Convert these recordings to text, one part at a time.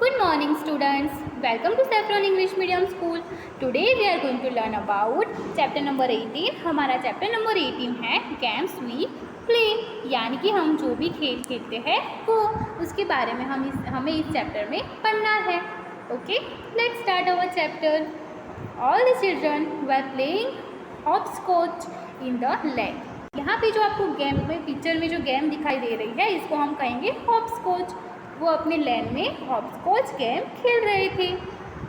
Good morning students. Welcome to Saffron English Medium School. Today we are going to learn about chapter number 18. हमारा chapter number 18 है games we play, यानी कि हम जो भी खेल खेलते हैं वो उसके बारे में हमें इस चैप्टर में पढ़ना है. Okay, let's start our chapter. All the children were playing hopscotch in the lake. यहाँ पे जो आपको गेम में पिक्चर में जो गेम दिखाई दे रही है इसको हम कहेंगे हॉपस्कॉच. वो अपने लैन में हॉपस्कॉच गेम खेल रहे थे.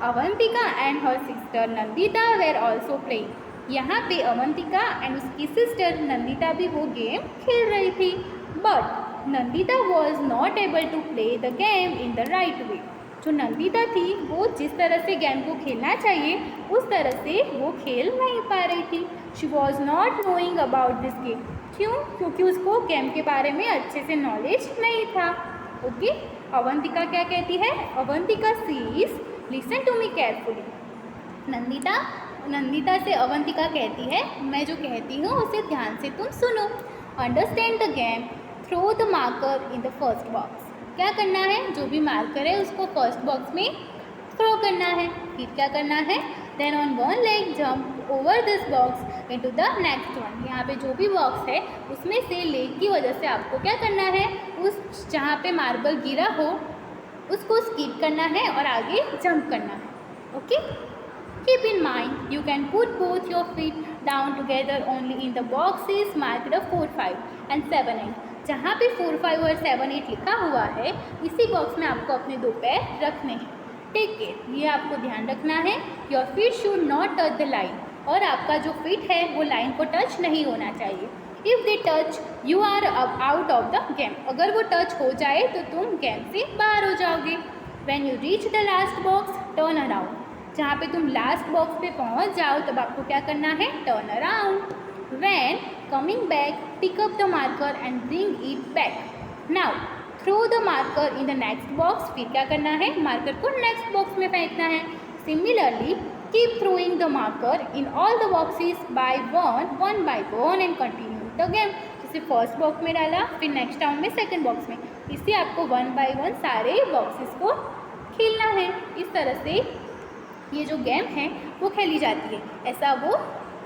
Avantika and her sister Nandita were also playing. यहाँ पे अवंतिका एंड उसकी सिस्टर नंदिता भी वो गेम खेल रही थी. But Nandita was not able to play the game in the right way. जो नंदिता थी वो जिस तरह से गेम को खेलना चाहिए उस तरह से वो खेल नहीं पा रही थी. She was not knowing about this game. क्यों? क्योंकि उसको गेम के बारे में अच्छे से नॉलेज नहीं था. ओके, अवंतिका क्या कहती है? Avantika says listen to me carefully. Nandita से अवंतिका कहती है मैं जो कहती हूँ उसे ध्यान से तुम सुनो. Understand the game, throw the marker in the first box. क्या करना है? जो भी मार्कर है उसको फर्स्ट बॉक्स में थ्रो करना है. फिर क्या करना है? Then on one leg jump over this box into the next one. यहाँ पे जो भी बॉक्स है उसमें से लेग की वजह से आपको क्या करना है? उस जहाँ पे मार्बल गिरा हो उसको स्किप करना है और आगे जंप करना है. Okay, keep in mind you can put both your feet down together only in the boxes marked 4, 5 and 7, 8. जहाँ पे 4, 5 और 7, 8 लिखा हुआ है इसी बॉक्स में आपको अपने दो पैर रखने हैं. टेक केयर, ये आपको ध्यान रखना है. Your feet should not touch the line. और आपका जो फीट है वो लाइन को टच नहीं होना चाहिए. If they touch you are out of the game. अगर वो टच हो जाए तो तुम गेम से बाहर हो जाओगे. When you reach the last box turn around. जहाँ पे तुम लास्ट बॉक्स पे पहुँच जाओ तब आपको क्या करना है? Turn around. When coming back pick up the marker and bring it back. Now throw the marker in the next box. फिर क्या करना है? मार्कर को नेक्स्ट बॉक्स में फेंकना है. Similarly keep throwing the marker in all the boxes by one by one and continue the game. जैसे first box में डाला फिर नेक्स्ट राउंड में सेकंड बॉक्स में, इससे आपको 1 बाय 1 सारे बॉक्सेस को खेलना है. इस तरह से ये जो गेम है वो खेली जाती है, ऐसा वो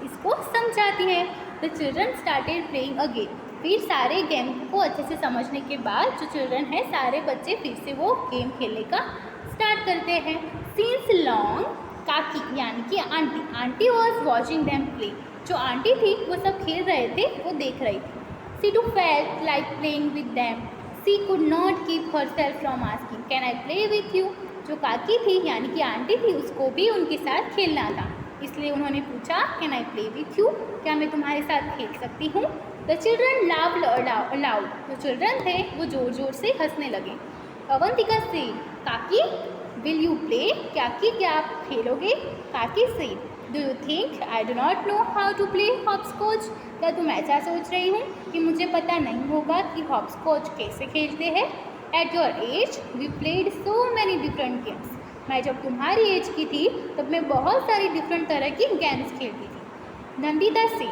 इसको समझाती है. The children started playing a game. फिर सारे गेम को अच्छे से समझने के बाद जो चिल्ड्रन है सारे बच्चे फिर से वो गेम खेलने का स्टार्ट करते हैं. सिंस लॉन्ग काकी यानी कि aunty was watching them play. जो आंटी थी वो सब खेल रहे थे वो देख रही थी. She too felt like playing with them. She could not keep herself from asking can I play with you. जो काकी थी यानी कि आंटी थी उसको भी उनके साथ खेलना था, इसलिए उन्होंने पूछा can I play with you, क्या मैं तुम्हारे साथ खेल सकती हूँ. The children लाव्ड allowed. जो चिल्ड्रन थे वो ज़ोर ज़ोर से हंसने लगे. अवंतिका से काकी विल यू प्ले. क्या आप खेलोगे? काकी से do you think I do not know how to play hopscotch. क्या तुम ऐसा सोच रही हूँ कि मुझे पता नहीं होगा कि हॉपस्कॉच कैसे खेलते हैं. At your age we played so many different games. मैं जब तुम्हारी एज की थी तब मैं बहुत सारी डिफरेंट तरह की गेम्स खेलती थी. नंदिता से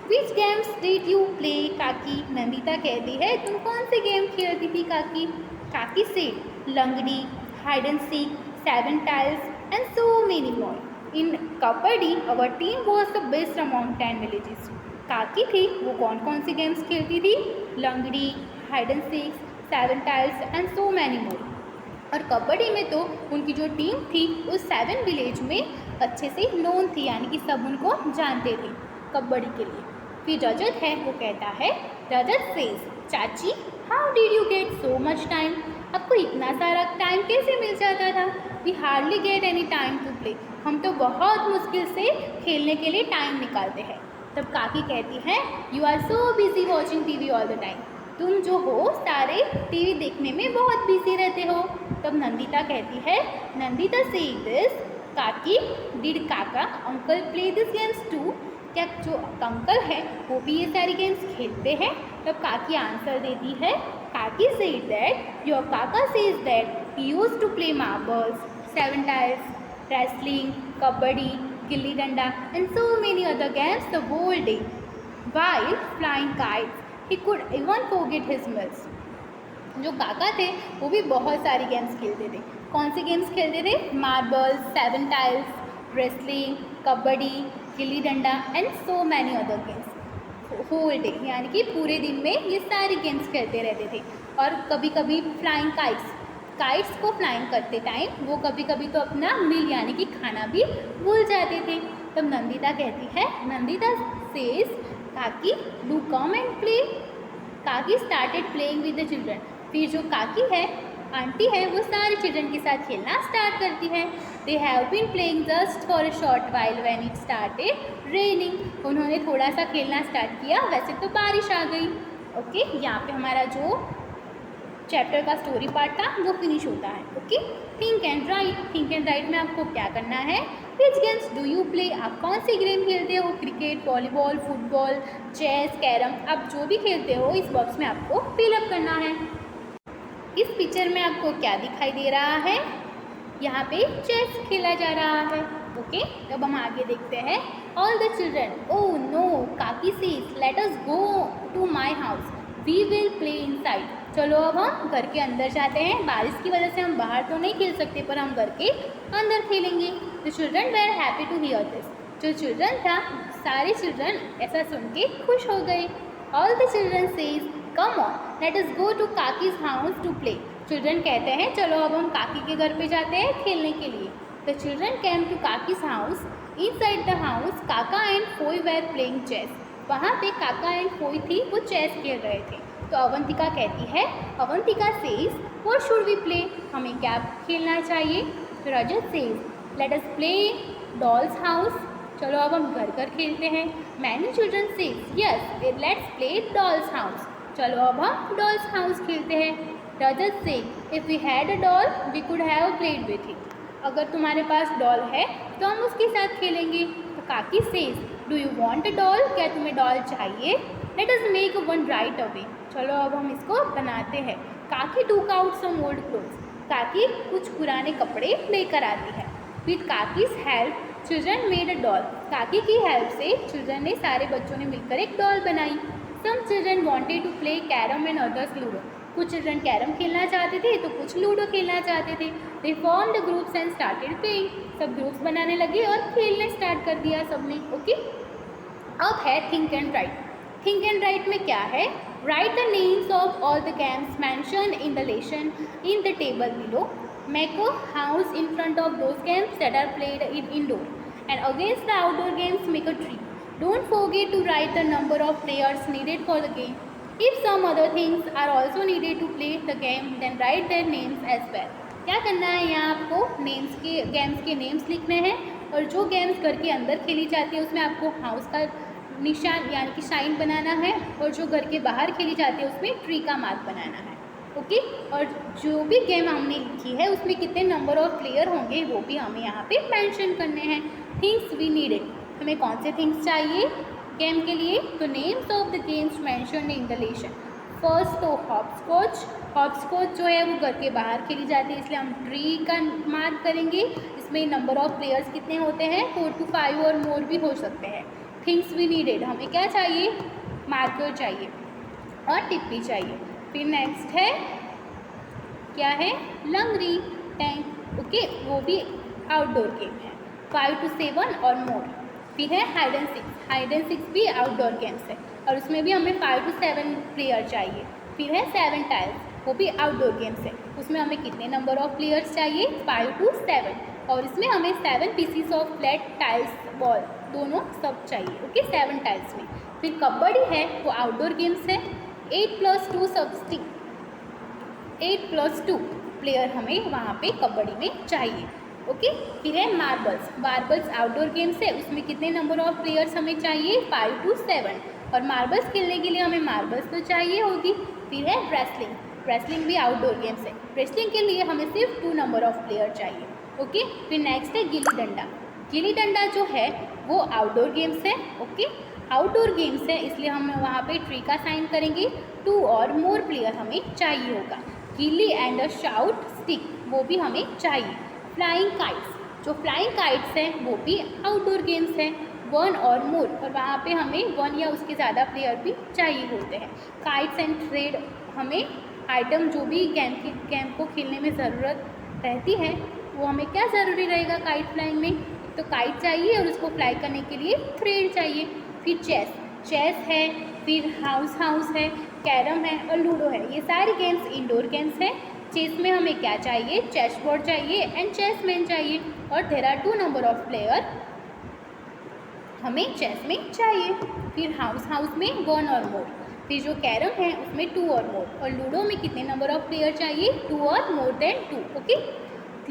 विच गेम्स डिड यू प्ले काकी. नंदिता कहती है तुम कौन से गेम खेलती थी काकी. काकी से लंगड़ी, hide and seek, 7 tiles and so many more. In kabaddi our team was the best among 10 villages. काकी थी वो कौन कौन सी गेम्स खेलती थी? लंगड़ी, hide and seek, 7 tiles and so many more. और कबड्डी में तो उनकी जो टीम थी उस 7 विलेज में अच्छे से नोन थी, यानी कि सब उनको जानते थे कबड्डी के लिए. फिर रजत है वो कहता है Rajat says chachi how did you get so much time. आपको इतना सारा टाइम कैसे मिल जाता था. We hardly get any time to play. हम तो बहुत मुश्किल से खेलने के लिए टाइम निकालते हैं. तब काकी कहती है you are so busy watching TV all the time. तुम जो हो सारे टीवी देखने में बहुत बिजी रहते हो. तब नंदिता कहती है नंदिता से this kaki did kaka uncle play this games too. क्या जो अंकल है वो भी ये सारी गेम्स खेलते हैं. तब काकी आंसर देती है काकी से that your kaka says that he used to play marbles, 7 tiles, wrestling, kabaddi, gilli danda and so many other games the whole day. While flying kites he could even forget his meals. जो काका थे वो भी बहुत सारी गेम्स खेलते थे. कौन से गेम्स खेलते थे? Marbles, 7 tiles, wrestling, kabaddi, gilli danda and so many other games. Whole day यानी कि पूरे दिन में ये सारे गेम्स खेलते रहते थे। और कभी कभी फ्लाइंग काइट्स को फ्लाइंग करते टाइम वो कभी कभी तो अपना मील यानी कि खाना भी भूल जाते थे। तब नंदिता कहती है, नंदिता सेज काकी डू कम एंड प्ले। काकी started playing with the children. फिर जो काकी है, आंटी है, वो सारे चिल्ड्रन के साथ खेलना स्टार्ट करती है। They have been playing just for a short while when it started raining. उन्होंने थोड़ा सा खेलना स्टार्ट किया, वैसे तो बारिश आ गई। ओके, यहाँ पे हमारा जो चैप्टर का स्टोरी पार्ट था वो फिनिश होता है। ओके, थिंक एंड राइट में आपको क्या करना है? Which games do you play? आप कौन सी गेम खेलते हो? Cricket, volleyball, football, chess, carrom, आप जो भी खेलते हो इस बॉक्स में आपको फिलअप करना है। इस पिक्चर में आपको क्या दिखाई दे रहा है? यहाँ पे चेस खेला जा रहा है। ओके, अब हम आगे देखते हैं। All the children, oh no, काकी says let us go to my house, we will play inside. चलो अब हम घर के अंदर जाते हैं। बारिश की वजह से हम बाहर तो नहीं खेल सकते, पर हम घर के अंदर खेलेंगे। The children were happy to hear this. जो चिल्ड्रन था, सारे चिल्ड्रन ऐसा सुन के खुश हो गए। All the children says come on let us go to Kaki's house to play. Children कहते हैं चलो अब हम काकी के घर पे जाते हैं खेलने के लिए। The children came to Kaki's house. Inside the house Kaka and Foi were playing chess. वहाँ पे काका एंड फोई थी, वो चेस खेल रहे थे। तो अवंतिका कहती है, Avantika says what should we play? हमें क्या खेलना चाहिए? तो Rajat says let us play dolls house. चलो अब हम घर खेलते हैं। Many children says yes let's play dolls house. चलो अब हम डॉल्स हाउस खेलते हैं। Rajat says if we had a doll we could have played with it. अगर तुम्हारे पास डॉल है तो हम उसके साथ खेलेंगे। तो काकी says do you want a doll? क्या तुम्हें डॉल चाहिए? Let us make one right away. चलो अब हम इसको बनाते हैं। काकी टूक आउट सम ओल्ड क्लोथ्स। काकी कुछ पुराने कपड़े लेकर आती है। With Kaki's help children made a doll. काकी की हेल्प से चिल्ड्रन ने, सारे बच्चों ने मिलकर एक डॉल बनाई। Some children wanted to play carrom and others ludo. कुछ चिल्ड्रन कैरम खेलना चाहते थे तो कुछ लूडो खेलना चाहते थे। They formed groups and started playing. सब ग्रुप्स बनाने लगे और खेलने स्टार्ट कर दिया सबने। ओके, अब है think and write. Think and write में क्या है? Write the names of all the games mention in the lesson in the table below. Make a house in front of those games that are played in indoor and against the outdoor games make a tree. Don't forget to write the number of players needed for the game. If some other things are also needed to play the game, then write their names as well. क्या करना है यहाँ आपको? Games के names लिखने हैं और जो गेम्स घर के अंदर खेली जाती है उसमें आपको हाउस का निशान यानी कि साइन बनाना है, और जो घर के बाहर खेली जाती है उसमें ट्री का मार्क बनाना है। ओके, और जो भी गेम हमने लिखी है उसमें कितने नंबर ऑफ प्लेयर होंगे वो भी हमें यहाँ पे मेंशन करने हैं। थिंग्स वी नीडेड, हमें कौन से थिंग्स चाहिए गेम के लिए? तो names of the games mentioned in the lesson. First तो हॉपस्कॉच जो है वो घर के बाहर खेली जाती है, इसलिए हम ट्री का मार्क करेंगे। इसमें नंबर ऑफ प्लेयर्स कितने होते हैं? 4 to 5 और मोर भी हो सकते हैं। थिंग्स वी नीडेड, हमें क्या चाहिए? मार्कर चाहिए और टिप्पी चाहिए। फिर नेक्स्ट है क्या है? लंगरी टैंक। ओके, वो भी आउटडोर गेम है। 5 to 7 और मोर। फिर है hide and six. Hide and six भी आउटडोर गेम्स है और उसमें भी हमें 5 to 7 प्लेयर चाहिए। फिर है 7 टाइल्स, वो भी आउटडोर गेम्स है। उसमें हमें कितने नंबर ऑफ प्लेयर्स चाहिए? 5 to 7, और इसमें हमें 7 pieces of flat tiles ball दोनों सब चाहिए। ओके, 7 टाइल्स में। फिर कबड्डी है, वो आउटडोर गेम्स है। 8 + 2 प्लेयर हमें वहाँ पे कबड्डी में चाहिए। ओके, फिर है मार्बल्स आउटडोर गेम्स है, उसमें कितने नंबर ऑफ प्लेयर्स हमें चाहिए? 5 to 7, और मार्बल्स खेलने के लिए हमें मार्बल्स तो चाहिए होगी। फिर है रेसलिंग भी आउटडोर गेम्स है, रेसलिंग के लिए हमें सिर्फ 2 नंबर ऑफ प्लेयर चाहिए। ओके, फिर नेक्स्ट है गिल्ली डंडा जो है वो आउटडोर गेम्स है। ओके, आउटडोर गेम्स है इसलिए हम वहाँ पे ट्री का साइन करेंगे। 2 और मोर प्लेयर हमें चाहिए होगा। गिल्ली एंड अ शाउट स्टिक, वो भी हमें चाहिए। फ्लाइंग काइट्स हैं वो भी आउटडोर गेम्स हैं। 1 और मोर, और वहाँ पे हमें 1 या उसके ज़्यादा प्लेयर भी चाहिए होते हैं। काइट्स एंड थ्रेड, हमें आइटम जो भी गेम को खेलने में ज़रूरत रहती है वो हमें क्या ज़रूरी रहेगा काइट फ्लाइंग में? तो काइट चाहिए और उसको फ्लाई करने के लिए थ्रेड चाहिए। फिर चेस है, फिर हाउस है, कैरम है और लूडो है। ये सारे गेम्स इंडोर गेम्स हैं। चेस में हमें क्या चाहिए? चेस बोर्ड चाहिए एंड चेसमैन चाहिए और there are 2 number of player हमें चेस में चाहिए। फिर हाउस में 1 और मोर। फिर जो कैरम है उसमें 2 और मोर। और लूडो में कितने नंबर ऑफ प्लेयर चाहिए? 2 और मोर देन 2। ओके,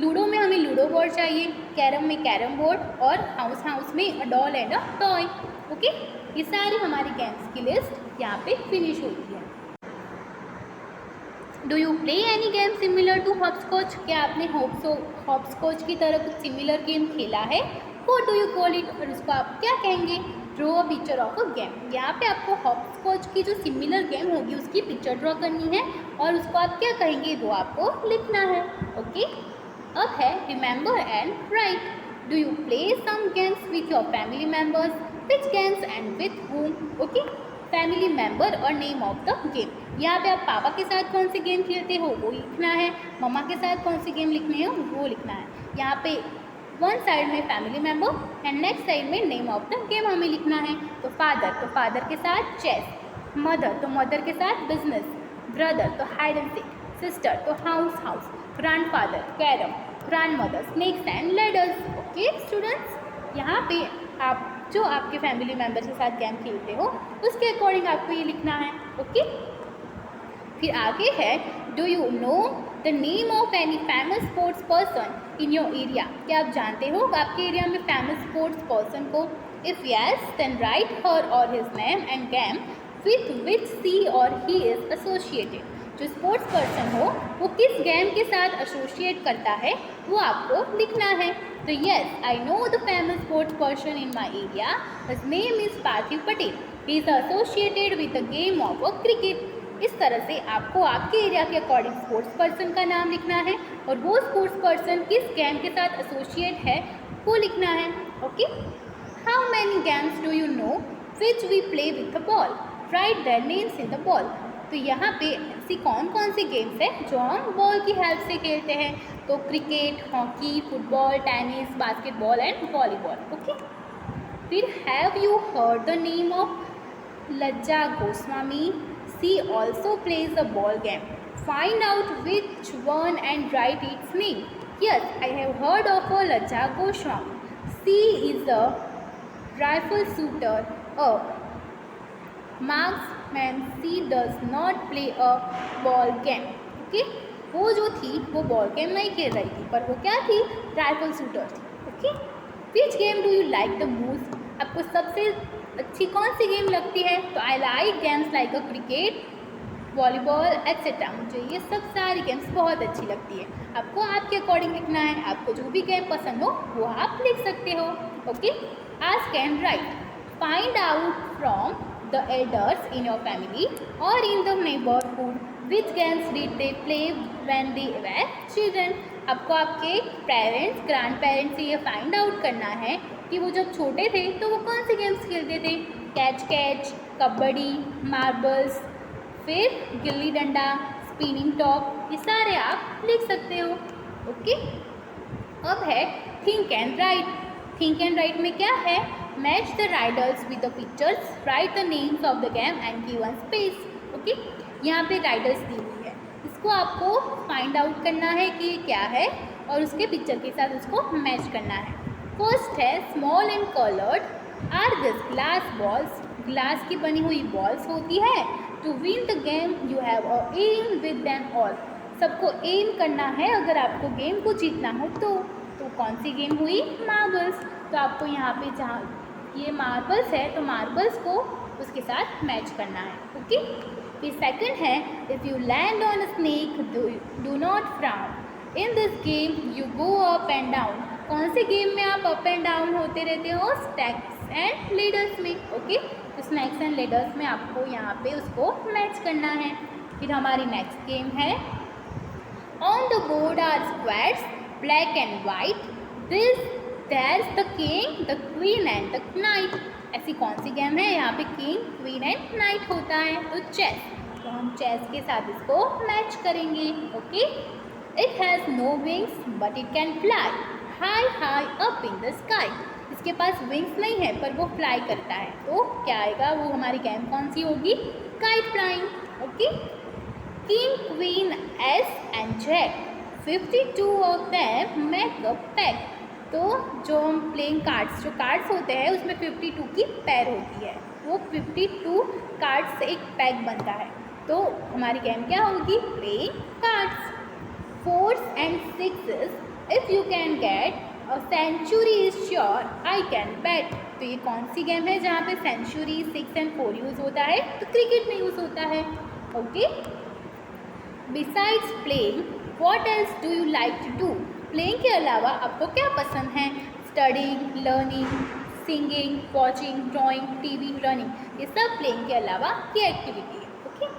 लूडो में हमें लूडो बोर्ड चाहिए, कैरम में कैरम बोर्ड और हाउस में a doll and a toy. Okay, ये सारी हमारी गेम्स की लिस्ट यहाँ पे फिनिश होती है। Do you play any game similar to hopscotch? क्या आपने हॉपस्कॉच की तरह कुछ सिमिलर गेम खेला है? What do you call it? और उसको आप क्या कहेंगे? Draw a picture of a game. यहाँ पे आपको हॉपस्कॉच की जो सिमिलर गेम होगी उसकी पिक्चर ड्रॉ करनी है और उसको आप क्या कहेंगे वो आपको लिखना है। ओके, अब है remember and write. Do you play some games with your family members? Which games and with whom? Okay, family member और नेम ऑफ द गेम। यहाँ पे आप पापा के साथ कौन सी गेम खेलते हो वो लिखना है, मम्मा के साथ कौन सी गेम लिखनी है वो लिखना है। यहाँ पे वन साइड में family member and next side में नेम ऑफ द गेम हमें लिखना है। तो फादर के साथ चेस, मदर के साथ बिजनेस, ब्रदर तो हाइड एंड सीक, सिस्टर तो house, grandfather carrom, grandmother snakes and ladders. Okay students, यहाँ पे आप जो आपके फैमिली मेम्बर्स के साथ गेम खेलते हो उसके अकॉर्डिंग आपको ये लिखना है। ओके, फिर आगे है do you know the name of any famous sports person in your area? क्या आप जानते हो आपके एरिया में फेमस स्पोर्ट्स पर्सन को? If yes then write her or his name and game with which she or he is associated. जो sports person हो वो किस गेम के साथ एसोसिएट करता है वो आपको लिखना है। तो yes, I know the famous sports person in my area, his name is Parthiv Patel, he is associated with the game of a cricket. इस तरह से आपको आपके एरिया के अकॉर्डिंग स्पोर्ट्स पर्सन का नाम लिखना है और वो स्पोर्ट्स पर्सन किस गेम के साथ एसोसिएट है वो लिखना है। Okay, how many games do you know which we play with the ball? Write their names in the ball. तो यहाँ पे ऐसी कौन कौन सी गेम्स हैं जो हम बॉल की हेल्प से खेलते हैं? तो cricket, hockey, football, tennis, basketball and volleyball. Okay, फिर have you heard the name of Lajja Goswami? She also plays a ball game. Find out which one and write its name. Yes, I have heard of a Lajja Goswami. She is a rifle shooter, a marksman. She does not play a ball game. Okay? वो जो थी वो ball game नहीं खेल रही थी पर वो क्या थी? राइफल शूटर थी। Okay, which game do you like the most? आपको सबसे अच्छी कौन सी गेम लगती है? तो I like games like a cricket, volleyball etcetera. मुझे ये सब सारी गेम्स बहुत अच्छी लगती है। आपको आपके अकॉर्डिंग लिखना है, आपको जो भी गेम पसंद हो वो आप लिख सकते हो। Okay, ask and write. Find out from the elders in your family or in the neighbourhood which games did they play when they were children. आपको आपके पेरेंट्स, ग्रैंड पेरेंट्स से ये फाइंड आउट करना है कि वो जब छोटे थे तो वो कौन से गेम्स खेलते थे? कैच, कबड्डी, मार्बल्स, फिर गिल्ली डंडा, स्पिनिंग टॉप, ये सारे आप लिख सकते हो। ओके, अब है think and write. Think and write में क्या है? Match the Riders with the pictures, right the names of the game and give one space. Okay, यहाँ पे राइडर्स दी हुई है, इसको आपको फाइंड आउट करना है कि ये क्या है और उसके पिक्चर के साथ उसको मैच करना है। फर्स्ट है small and coloured are this glass balls. Glass की बनी हुई बॉल्स होती है। To win the game you have a aim with them all. सबको एम करना है अगर आपको गेम को जीतना हो तो कौन सी गेम हुई? मार्बल्स। तो आपको यहाँ पे जहाँ ये मार्बल्स है तो मार्बल्स को उसके साथ मैच करना है। ओके, फिर सेकंड है if you land on a snake do not frown. In this game you go up and down. कौन से गेम में आप अप एंड डाउन होते रहते हो? स्नैक्स एंड लेडर्स में। ओके, तो स्नैक्स एंड लेडर्स में आपको यहाँ पे उसको मैच करना है। फिर हमारी नेक्स्ट गेम है on the board are squares black and white, this that's the king, the queen and the knight. ऐसी कौन सी गेम है? यहाँ पे किंग, क्वीन एंड नाइट होता है। तो चेस, तो हम चेस के साथ इसको मैच करेंगे। Okay, it has no wings but it can fly high high up in the sky. इसके पास विंग्स नहीं है पर वो फ्लाई करता है, तो क्या आएगा, वो हमारी गेम कौन सी होगी, kite flying. Okay, king queen ace and jack 52 of them make a pack. तो जो हम प्लेइंग कार्ड्स, जो कार्ड्स होते हैं उसमें 52 की पैर होती है, वो 52 कार्ड्स से एक पैक बनता है। तो हमारी गेम क्या होगी, playing cards. Fours and sixes if you can get a century is sure I can bet. तो ये कौन सी गेम है जहाँ पे सेंचुरी 6 एंड 4 यूज़ होता है, तो क्रिकेट में यूज़ होता है। Okay, besides playing what else do you like to do. Playing के अलावा आपको क्या पसंद है, studying, learning, singing, watching, drawing, TV, running, ये सब प्लेइंग के अलावा की एक्टिविटी है। Okay,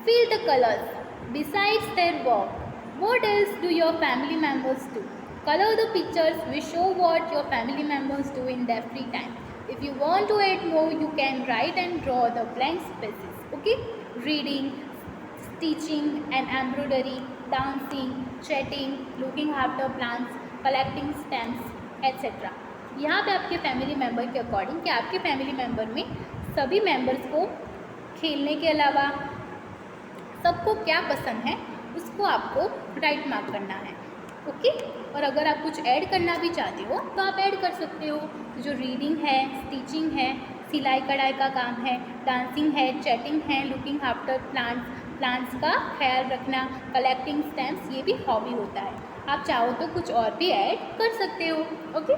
fill the colours besides their work what else do your family members do. Color the pictures which show what your family members do in their free time. If you want to add more, you can write and draw the blank spaces. Okay? Reading, stitching and embroidery, dancing, chatting, looking after plants, collecting stamps, etc. यहाँ पे आपके family member के according कि आपके family member में सभी members को खेलने के अलावा सबको क्या पसंद है उसको आपको राइट मार्क करना है। ओके, और अगर आप कुछ ऐड करना भी चाहते हो तो आप ऐड कर सकते हो। जो रीडिंग है, स्टिचिंग है, सिलाई कढ़ाई का काम है, डांसिंग है, चैटिंग है, लुकिंग आफ्टर प्लांट्स का ख्याल रखना, कलेक्टिंग स्टैम्प्स, ये भी हॉबी होता है। आप चाहो तो कुछ और भी ऐड कर सकते हो। ओके।